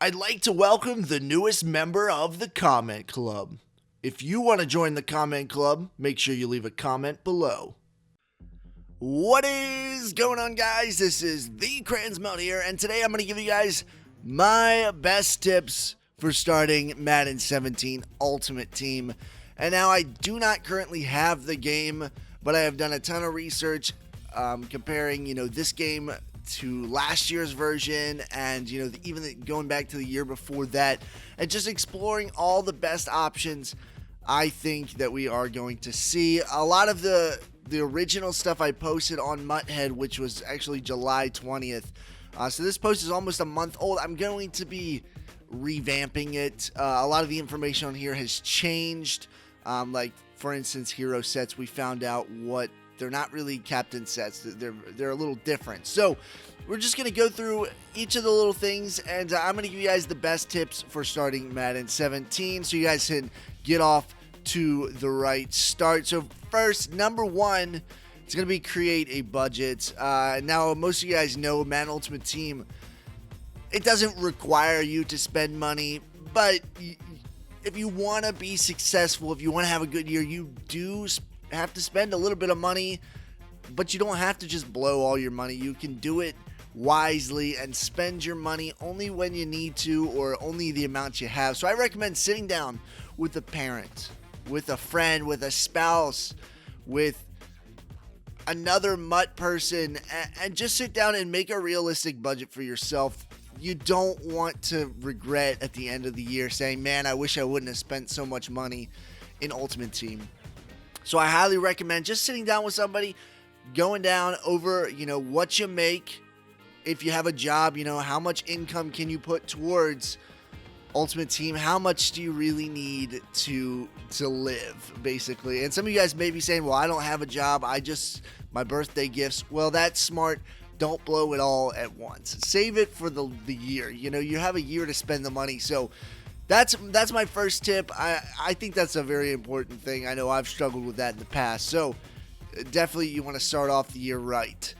I'd like to welcome the newest member of the Comment Club. If you want to join the Comment Club, make sure you leave a comment below. What is going on, guys? This is TheCrayonsMelt here, and today I'm going to give you guys my best tips for starting Madden 17 Ultimate Team. And now I do not currently have the game, but I have done a ton of research comparing, this game to last year's version and, even going back to the year before that, and just exploring all the best options I think that we are going to see. A lot of the original stuff I posted on Mutthead, which was actually July 20th. So this post is almost a month old. I'm going to be revamping it. A lot of the information on here has changed. Like, for instance, hero sets, we found out what they're not really captain sets. They're a little different. So we're just going to go through each of the little things, and I'm going to give you guys the best tips for starting Madden 17 so you guys can get off to the right start. So first, number one, it's going to be create a budget. Now, most of you guys know Madden Ultimate Team, it doesn't require you to spend money, but if you want to be successful, if you want to have a good year, you do have to spend a little bit of money, but you don't have to just blow all your money. You can do it wisely and spend your money only when you need to, or only the amount you have. So I recommend sitting down with a parent, with a friend, with a spouse, with another MUT person, and just sit down and make a realistic budget for yourself. You don't want to regret at the end of the year saying, man, I wish I wouldn't have spent so much money in Ultimate Team. So I highly recommend just sitting down with somebody, going down over, what you make. If you have a job, how much income can you put towards Ultimate Team? How much do you really need to live, basically? And some of you guys may be saying, well, I don't have a job. My birthday gifts. Well, that's smart. Don't blow it all at once. Save it for the year. You have a year to spend the money. So that's my first tip. I think that's a very important thing. I know I've struggled with that in the past. So definitely you want to start off the year right.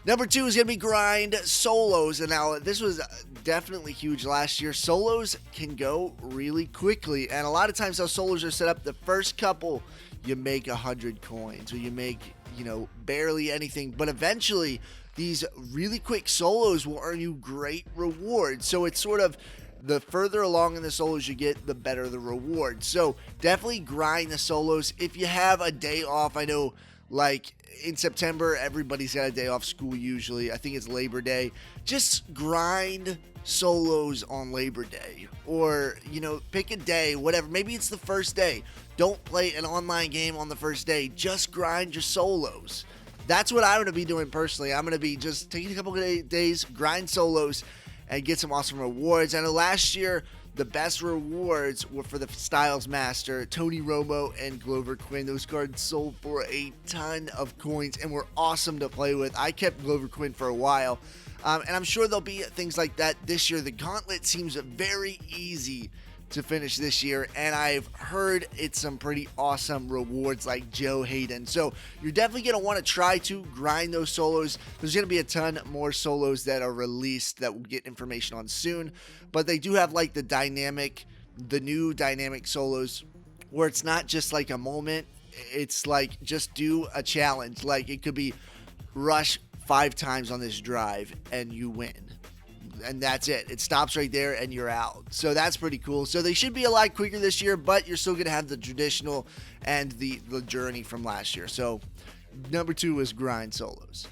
Number two is going to be grind solos. And now this was definitely huge last year. Solos can go really quickly. And a lot of times how solos are set up, the first couple you make 100 coins or you make, barely anything. But eventually these really quick solos will earn you great rewards. So it's sort of the further along in the solos you get, the better the reward. So definitely grind the solos. If you have a day off, I know like in September, everybody's got a day off school usually. I think it's Labor Day. Just grind solos on Labor Day. Or, pick a day, whatever. Maybe it's the first day. Don't play an online game on the first day. Just grind your solos. That's what I'm going to be doing personally. I'm going to be just taking a couple of days, grind solos, and get some awesome rewards. I know last year, the best rewards were for the Styles Master, Tony Romo, and Glover Quinn. Those cards sold for a ton of coins and were awesome to play with. I kept Glover Quinn for a while, and I'm sure there'll be things like that this year. The Gauntlet seems very easy to finish this year, and I've heard it's some pretty awesome rewards like Joe Hayden. So you're definitely going to want to try to grind those solos. There's going to be a ton more solos that are released that we'll get information on soon, but they do have like the new dynamic solos where it's not just like a moment. It's like just do a challenge. Like it could be rush 5 times on this drive and you win. And that's it. It stops right there and you're out. So that's pretty cool. So they should be a lot quicker this year, but you're still going to have the traditional and the journey from last year. So number 2 is grind solos.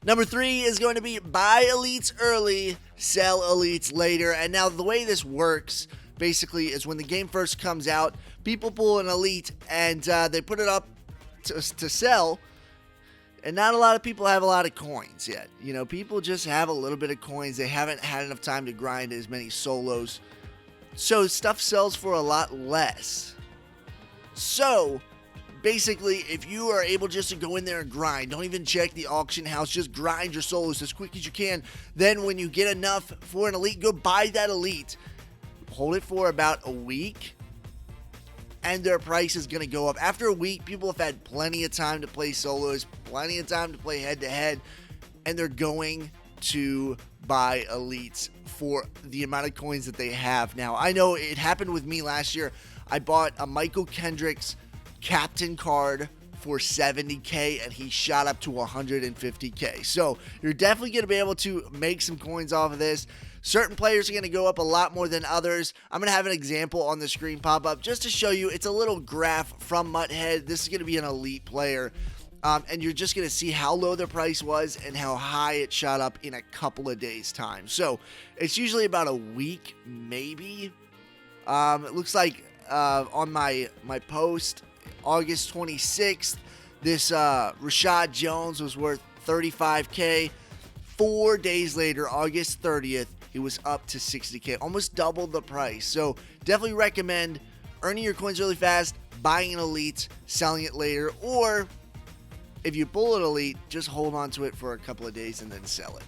Number 3 is going to be buy elites early, sell elites later. And now the way this works basically is when the game first comes out, people pull an elite and they put it up to sell. And not a lot of people have a lot of coins yet. People just have a little bit of coins. They haven't had enough time to grind as many solos. So stuff sells for a lot less. So basically, if you are able just to go in there and grind, don't even check the auction house, just grind your solos as quick as you can. Then when you get enough for an elite, go buy that elite. Hold it for about a week. And their price is going to go up. After a week, people have had plenty of time to play solos, plenty of time to play head-to-head, and they're going to buy elites for the amount of coins that they have now. I know it happened with me last year. I bought a Michael Kendricks captain card for 70k and he shot up to 150k. So you're definitely going to be able to make some coins off of this. Certain players are going to go up a lot more than others. I'm going to have an example on the screen pop up just to show you. It's a little graph from Mutthead. This is going to be an elite player. And you're just going to see how low the price was and how high it shot up in a couple of days' time. So it's usually about a week, maybe. It looks like on my post, August 26th, this Rashad Jones was worth 35k. 4 days later, August 30th, it was up to 60k, almost double the price. So definitely recommend earning your coins really fast, buying an elite, selling it later, or if you pull an elite, just hold on to it for a couple of days and then sell it.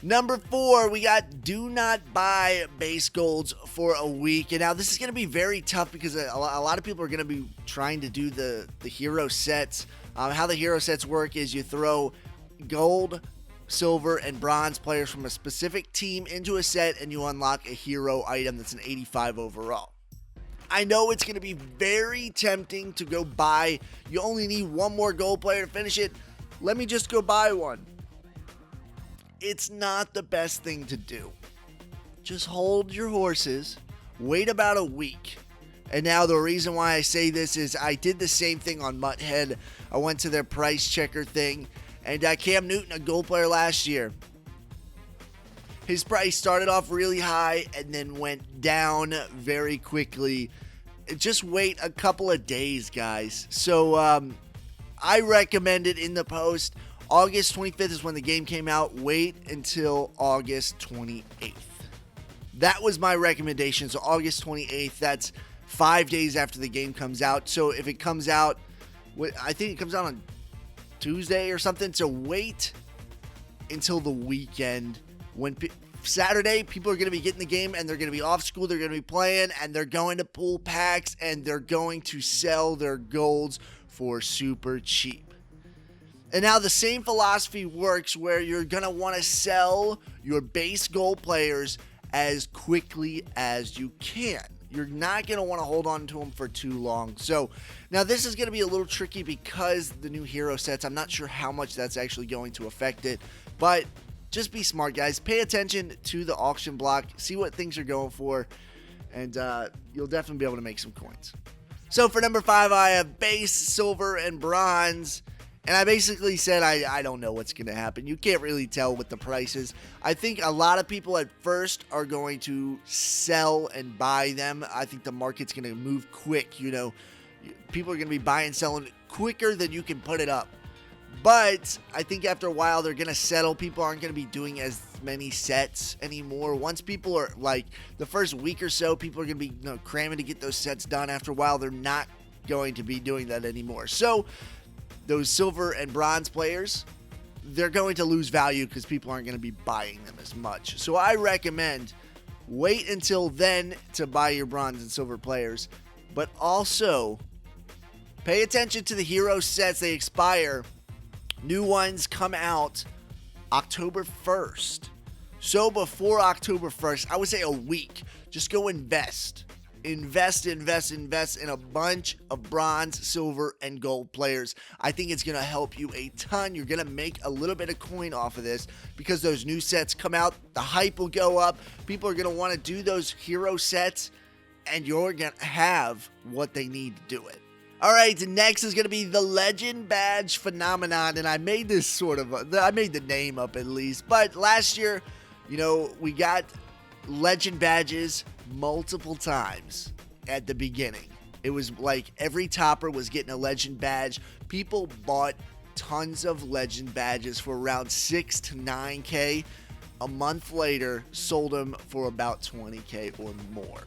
Number 4, we got do not buy base golds for a week. And now this is going to be very tough because a lot of people are going to be trying to do the hero sets. How the hero sets work is you throw gold, silver, and bronze players from a specific team into a set and you unlock a hero item that's an 85 overall. I know it's going to be very tempting to go buy. You only need one more gold player to finish it. Let me just go buy one. It's not the best thing to do. Just hold your horses, wait about a week. And now the reason why I say this is I did the same thing on Mutthead. I went to their price checker thing, and Cam Newton, a gold player last year, his price started off really high and then went down very quickly. Just wait a couple of days, guys. So I recommend it in the post. August 25th is when the game came out. Wait until August 28th. That was my recommendation. So August 28th, that's 5 days after the game comes out. So if it comes out, I think it comes out on Tuesday or something. So wait until the weekend. When Saturday, people are going to be getting the game and they're going to be off school. They're going to be playing and they're going to pull packs and they're going to sell their golds for super cheap. And now the same philosophy works where you're going to want to sell your base gold players as quickly as you can. You're not going to want to hold on to them for too long. So now this is going to be a little tricky because the new hero sets, I'm not sure how much that's actually going to affect it. But just be smart, guys. Pay attention to the auction block. See what things are going for. And you'll definitely be able to make some coins. So for number 5, I have base, silver, and bronze. And I basically said I don't know what's going to happen. You can't really tell with the prices. I think a lot of people at first are going to sell and buy them. I think the market's going to move quick. You know, people are going to be buying and selling quicker than you can put it up. But I think after a while, they're going to settle. People aren't going to be doing as many sets anymore. Once people are like the first week or so, people are going to be cramming to get those sets done. After a while, they're not going to be doing that anymore. So those silver and bronze players, they're going to lose value because people aren't going to be buying them as much. So I recommend wait until then to buy your bronze and silver players. But also pay attention to the hero sets. They expire. New ones come out October 1st. So before October 1st, I would say a week, just go invest. Invest in a bunch of bronze, silver, and gold players. I think it's going to help you a ton. You're going to make a little bit of coin off of this because those new sets come out. The hype will go up. People are going to want to do those hero sets, and you're going to have what they need to do it. All right, next is going to be the Legend Badge phenomenon, and I made this I made the name up at least. But last year, we got Legend Badges multiple times at the beginning. It was like every topper was getting a Legend Badge. People bought tons of Legend Badges for around 6 to 9K. A month later, sold them for about 20K or more.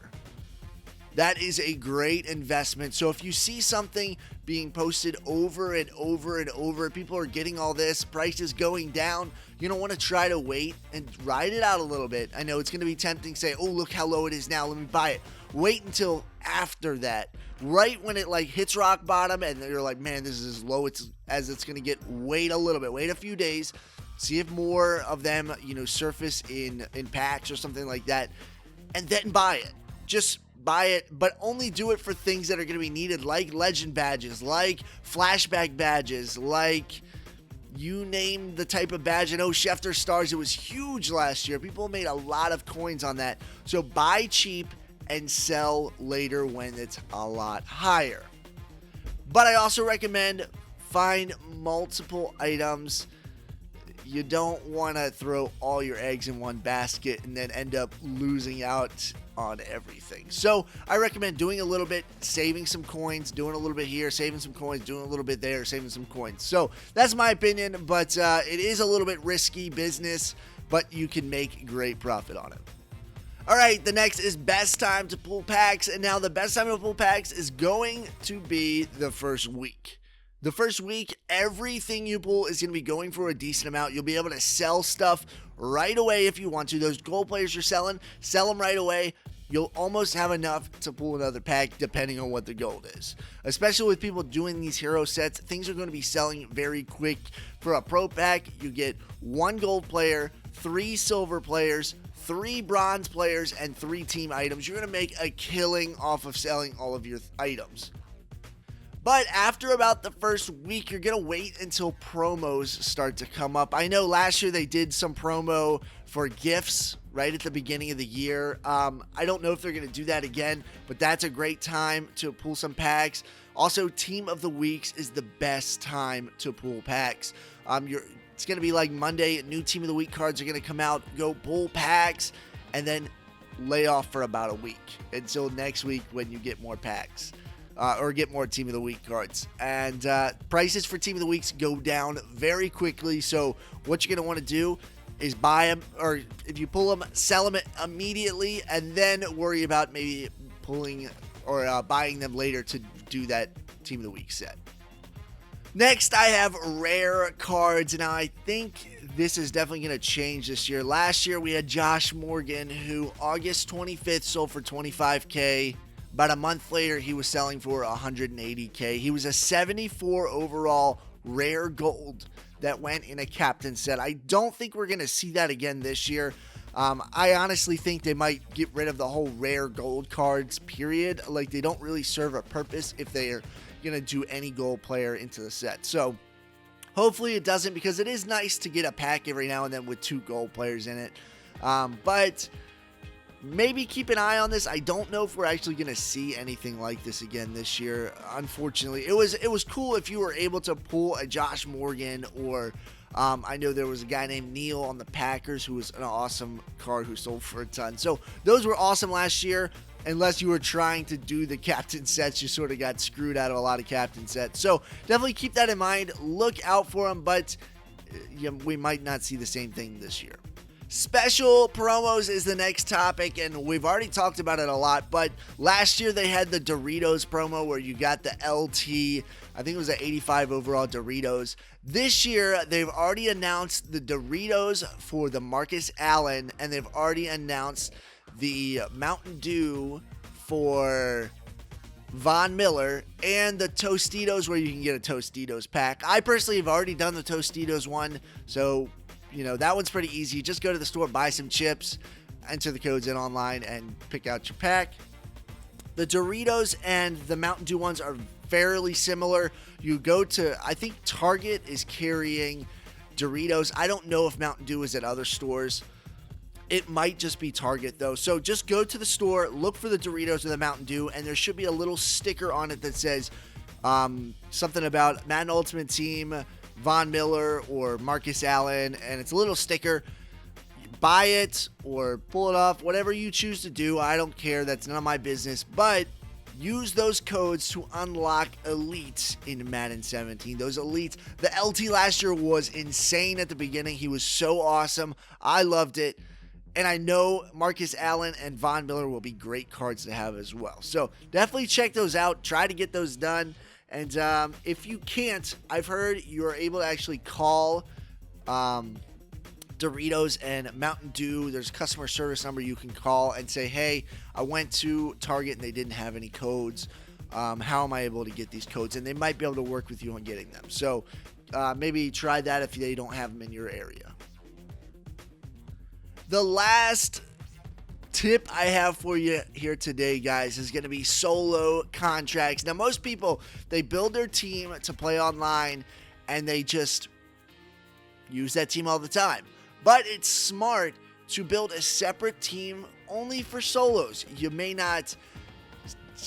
That is a great investment. So if you see something being posted over and over and over, people are getting all this, prices going down, you don't want to try to wait and ride it out a little bit. I know it's going to be tempting to say, oh, look how low it is now, let me buy it. Wait until after that, right when it hits rock bottom and you're like, man, this is as low as it's going to get. Wait a little bit, wait a few days, See if more of them, surface in packs or something like that, and then buy it. Just buy it, but only do it for things that are going to be needed, like legend badges, like flashback badges, like you name the type of badge. I know Schefter Stars, it was huge last year. People made a lot of coins on that. So buy cheap and sell later when it's a lot higher. But I also recommend find multiple items. You don't want to throw all your eggs in one basket and then end up losing out on everything. So I recommend doing a little bit, saving some coins, doing a little bit here, saving some coins, doing a little bit there, saving some coins. So that's my opinion, but it is a little bit risky business, but you can make great profit on it. All right, the next is best time to pull packs, and now the best time to pull packs is going to be the first week. The first week, everything you pull is going to be going for a decent amount. You'll be able to sell stuff right away if you want to. Those gold players you're selling, sell them right away. You'll almost have enough to pull another pack depending on what the gold is. Especially with people doing these hero sets, things are going to be selling very quick. For a pro pack, you get 1 gold player, 3 silver players, 3 bronze players, and 3 team items. You're going to make a killing off of selling all of your items. But after about the first week, you're going to wait until promos start to come up. I know last year they did some promo for gifts right at the beginning of the year. I don't know if they're going to do that again, but that's a great time to pull some packs. Also, Team of the Weeks is the best time to pull packs. It's going to be like Monday, new Team of the Week cards are going to come out, go pull packs, and then lay off for about a week until next week when you get more packs. Or get more Team of the Week cards. And prices for Team of the Weeks go down very quickly. So what you're going to want to do is buy them, or if you pull them, sell them immediately, and then worry about maybe pulling or buying them later to do that Team of the Week set. Next, I have rare cards. Now, I think this is definitely going to change this year. Last year, we had Josh Morgan, who August 25th sold for $25K. About a month later, he was selling for $180K. He was a 74 overall rare gold that went in a captain set. I don't think we're going to see that again this year. I honestly think they might get rid of the whole rare gold cards, period. Like, they don't really serve a purpose if they're going to do any gold player into the set. So, hopefully it doesn't, because it is nice to get a pack every now and then with 2 gold players in it. But maybe keep an eye on this. I don't know if we're actually going to see anything like this again this year. Unfortunately, it was cool if you were able to pull a Josh Morgan, or I know there was a guy named Neil on the Packers who was an awesome card who sold for a ton. So those were awesome last year. Unless you were trying to do the captain sets, you sort of got screwed out of a lot of captain sets. So definitely keep that in mind. Look out for them, but we might not see the same thing this year. Special promos is the next topic, and we've already talked about it a lot, but last year they had the Doritos promo where you got the LT, I think it was an 85 overall Doritos. This year, they've already announced the Doritos for the Marcus Allen, and they've already announced the Mountain Dew for Von Miller, and the Tostitos where you can get a Tostitos pack. I personally have already done the Tostitos one, so that one's pretty easy. Just go to the store, buy some chips, enter the codes in online, and pick out your pack. The Doritos and the Mountain Dew ones are fairly similar. You go to, I think Target is carrying Doritos. I don't know if Mountain Dew is at other stores. It might just be Target, though. So just go to the store, look for the Doritos or the Mountain Dew, and there should be a little sticker on it that says something about Madden Ultimate Team, Von Miller, or Marcus Allen, and it's a little sticker. Buy it or pull it off, whatever you choose to do. I don't care. That's none of my business. But use those codes to unlock elites in Madden 17. Those elites. The LT last year was insane at the beginning. He was so awesome. I loved it. And I know Marcus Allen and Von Miller will be great cards to have as well. So definitely check those out. Try to get those done. And if you can't, I've heard you are able to actually call Doritos and Mountain Dew. There's a customer service number you can call and say, hey, I went to Target and they didn't have any codes. How am I able to get these codes? And they might be able to work with you on getting them. So maybe try that if they don't have them in your area. The last tip I have for you here today, guys, is going to be solo contracts. Now, most people, they build their team to play online and they just use that team all the time. But it's smart to build a separate team only for solos. You may not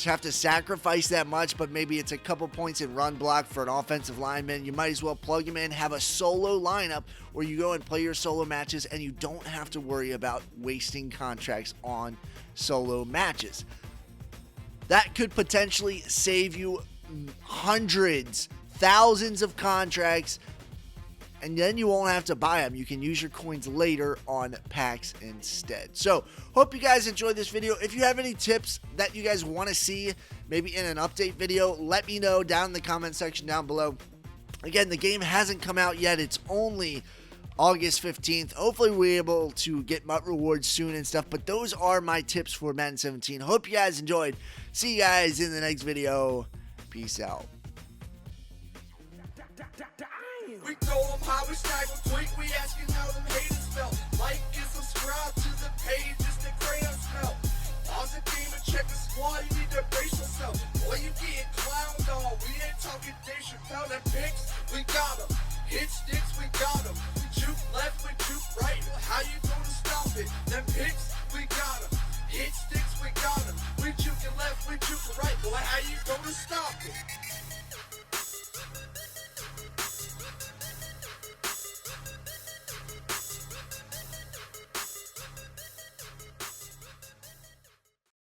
have to sacrifice that much, but maybe it's a couple points in run block for an offensive lineman. You might as well plug him in, have a solo lineup where you go and play your solo matches and you don't have to worry about wasting contracts on solo matches. That could potentially save you hundreds, thousands of contracts, and then you won't have to buy them. You can use your coins later on packs instead. So, hope you guys enjoyed this video. If you have any tips that you guys want to see, maybe in an update video, let me know down in the comment section down below. Again, the game hasn't come out yet. It's only August 15th. Hopefully, we're able to get MUT rewards soon and stuff. But those are my tips for Madden 17. Hope you guys enjoyed. See you guys in the next video. Peace out. We told them how we snaggle tweak, we asking how them haters felt. Like and subscribe to the page, it's TheCrayonsMelt. Pause the game and check the squad, you need to brace yourself. Boy, you getting clowned on, we ain't talking Dave Chappelle. Them picks, we got them. Hit sticks, we got them. We juke left, we juke right, how you gonna stop it? Them picks, we got them. Hit sticks, we got them. We juking left, we juking right, boy, how you gonna stop it?